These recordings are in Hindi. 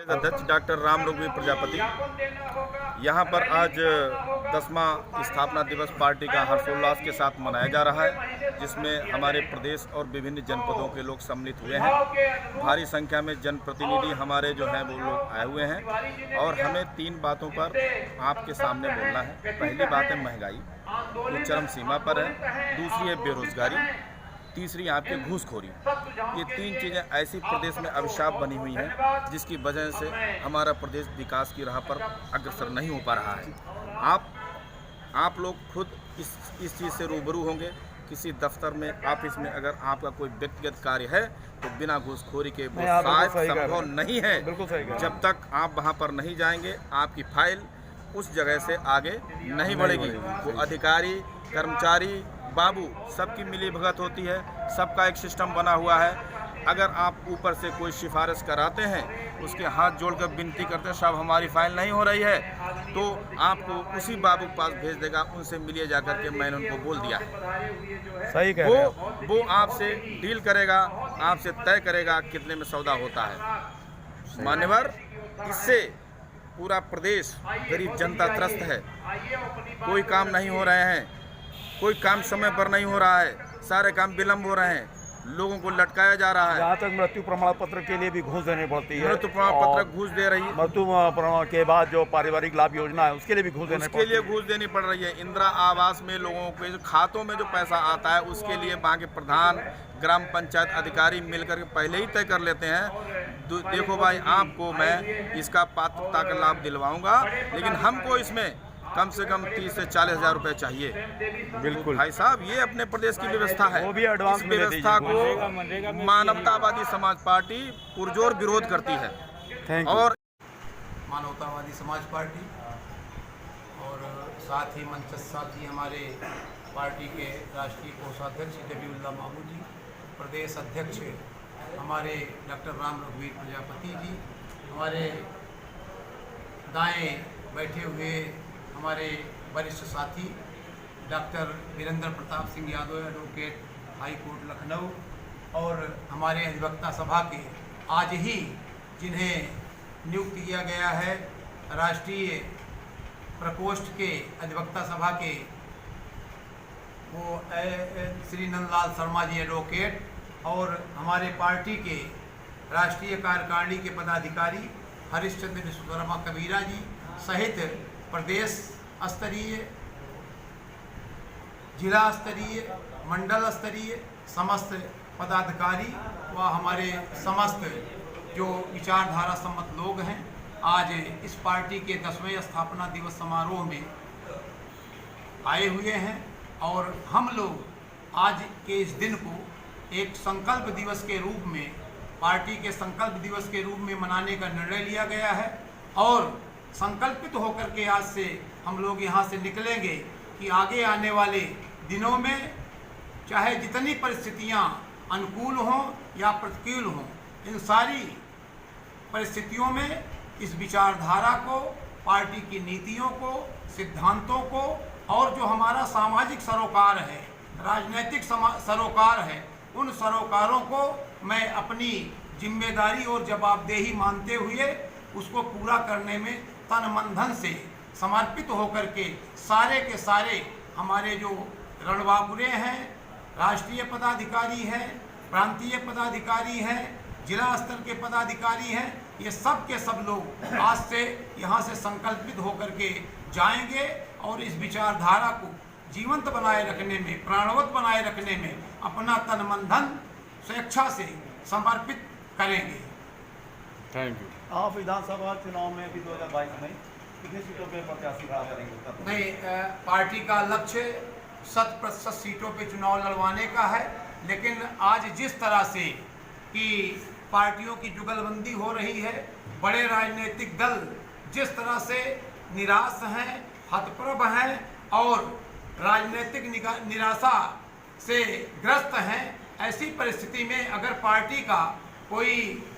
अध्यक्ष डॉक्टर राम रघुवीर प्रजापति यहाँ पर आज 10वां स्थापना दिवस पार्टी का हर्षोल्लास के साथ मनाया जा रहा है, जिसमें हमारे प्रदेश और विभिन्न जनपदों के लोग सम्मिलित हुए हैं। भारी संख्या में जनप्रतिनिधि हमारे जो हैं वो लोग आए हुए हैं और हमें 3 बातों पर आपके सामने बोलना है। पहली बात है महंगाई, वो चरम सीमा पर है। दूसरी है बेरोजगारी, तीसरी आपके घूसखोरी। ये 3 चीज़ें ऐसी प्रदेश में अभिशाप बनी हुई हैं जिसकी वजह से हमारा प्रदेश विकास की राह पर अग्रसर नहीं हो पा रहा है। आप लोग खुद इस चीज़ से रूबरू होंगे। किसी दफ्तर में, ऑफिस में अगर आपका कोई व्यक्तिगत कार्य है तो बिना घूसखोरी के वो शायद संभव नहीं है। जब तक आप वहाँ पर नहीं जाएंगे, आपकी फाइल उस जगह से आगे नहीं बढ़ेगी। वो अधिकारी, कर्मचारी, बाबू सबकी मिली भगत होती है, सबका एक सिस्टम बना हुआ है। अगर आप ऊपर से कोई सिफारिश कराते हैं, उसके हाथ जोड़कर विनती करते हैं साहब हमारी फाइल नहीं हो रही है, तो आपको उसी बाबू के पास भेज देगा। उनसे मिलिए जाकर के, मैंने उनको बोल दिया है। सही कह रहे हैं। वो आपसे डील करेगा, आपसे तय करेगा कितने में सौदा होता है। मान्यवर, इससे पूरा प्रदेश गरीब जनता त्रस्त है। कोई काम नहीं हो रहे हैं, कोई काम समय पर नहीं हो रहा है, सारे काम विलम्ब हो रहे हैं, लोगों को लटकाया जा रहा है। जहाँ तक मृत्यु प्रमाण पत्र के लिए भी घूस देनी पड़ती है, मृत्यु प्रमाण पत्र घूस दे रही है। मृत्यु प्रमाण के बाद जो पारिवारिक लाभ योजना है उसके लिए भी घूस देनी पड़ रही है। इंदिरा आवास में लोगों के जो खातों में जो पैसा आता है, उसके लिए वहाँ के प्रधान, ग्राम पंचायत अधिकारी मिलकर के पहले ही तय कर लेते हैं। देखो भाई, आपको मैं इसका पात्रता का लाभ दिलवाऊंगा, लेकिन हमको इसमें कम से कम 30 से 40 हज़ार रुपये चाहिए। बिल्कुल भाई साहब, ये अपने प्रदेश की व्यवस्था है। वो भी एडवांस इस व्यवस्था को मानवतावादी समाज पार्टी पुरजोर विरोध करती है। और मानवतावादी समाज पार्टी और साथ ही मंचस्थ साथी हमारे पार्टी के राष्ट्रीय कोषाध्यक्ष जबीउल्लाह महमूद जी, प्रदेश अध्यक्ष हमारे डॉक्टर राम रघुवीर प्रजापति जी, हमारे दाएं बैठे हुए हमारे वरिष्ठ साथी doctor Virendra Pratap Singh Yadav, advocate, high court Lucknow, और हमारे अधिवक्ता सभा के आज ही जिन्हें नियुक्त किया गया है राष्ट्रीय प्रकोष्ठ के अधिवक्ता सभा के, वो श्री नंदलाल शर्मा जी एडवोकेट, और हमारे पार्टी के राष्ट्रीय कार्यकारिणी के पदाधिकारी हरिश्चंद्र विश्वकर्मा कबीरा जी सहित प्रदेश स्तरीय, जिला स्तरीय, मंडल स्तरीय समस्त पदाधिकारी व हमारे समस्त जो विचारधारा सम्मत लोग हैं, आज इस पार्टी के 10वें स्थापना दिवस समारोह में आए हुए हैं। और हम लोग आज के इस दिन को एक संकल्प दिवस के रूप में, पार्टी के संकल्प दिवस के रूप में मनाने का निर्णय लिया गया है। और संकल्पित होकर के आज से हम लोग यहाँ से निकलेंगे कि आगे आने वाले दिनों में चाहे जितनी परिस्थितियाँ अनुकूल हों या प्रतिकूल हों, इन सारी परिस्थितियों में इस विचारधारा को, पार्टी की नीतियों को, सिद्धांतों को, और जो हमारा सामाजिक सरोकार है, राजनीतिक सरोकार है, उन सरोकारों को मैं अपनी जिम्मेदारी और जवाबदेही मानते हुए उसको पूरा करने में तन मन धन से समर्पित होकर के सारे के सारे हमारे जो रणबांकुरे हैं, राष्ट्रीय पदाधिकारी हैं, प्रांतीय पदाधिकारी हैं, जिला स्तर के पदाधिकारी हैं, ये सब के सब लोग आज से यहाँ से संकल्पित होकर के जाएंगे और इस विचारधारा को जीवंत बनाए रखने में, प्राणवत बनाए रखने में अपना तन मन धन स्वेच्छा से समर्पित करेंगे। Thank you. आप विधानसभा चुनाव में भी 2022 में कितनी सीटों पे प्रत्याशी खड़ा करेंगे? नहीं, पार्टी का लक्ष्य 100% सीटों पे चुनाव लड़वाने का है, लेकिन आज जिस तरह से कि पार्टियों की जुगलबंदी हो रही है, बड़े राजनीतिक दल जिस तरह से निराश हैं, हतप्रभ हैं और राजनीतिक निराशा से ग्रस्त हैं, ऐसी परिस्थिति में अगर पार्टी का कोई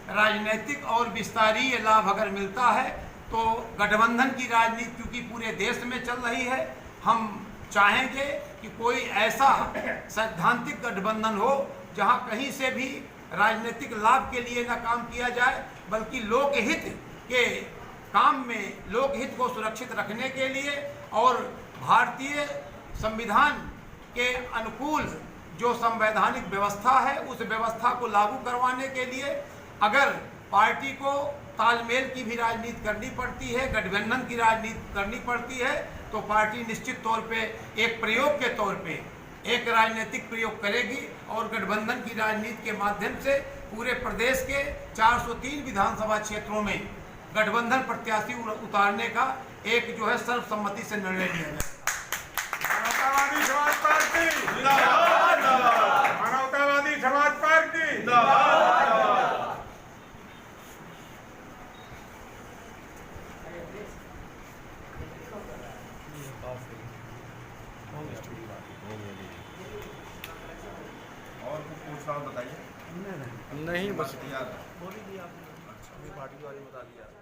राजनीतिक और विस्तारीय लाभ अगर मिलता है तो गठबंधन की राजनीति क्योंकि पूरे देश में चल रही है, हम चाहेंगे कि कोई ऐसा सैद्धांतिक गठबंधन हो जहां कहीं से भी राजनीतिक लाभ के लिए न काम किया जाए, बल्कि लोकहित के काम में लोकहित को सुरक्षित रखने के लिए और भारतीय संविधान के अनुकूल जो संवैधानिक व्यवस्था है उस व्यवस्था को लागू करवाने के लिए अगर पार्टी को तालमेल की भी राजनीति करनी पड़ती है, गठबंधन की राजनीति करनी पड़ती है, तो पार्टी निश्चित तौर पे एक प्रयोग के तौर पे एक राजनीतिक प्रयोग करेगी और गठबंधन की राजनीति के माध्यम से पूरे प्रदेश के 403 विधानसभा क्षेत्रों में गठबंधन प्रत्याशी उतारने का एक जो है सर्वसम्मति से निर्णय लिया जाए। मानवतावादी समाज पार्टी जिंदाबाद, मानवतावादी समाज पार्टी जिंदाबाद। और कुछ पूछना हो बताइए। नहीं बस यार बोली दी आपने, पार्टी के बारे में बता दिया।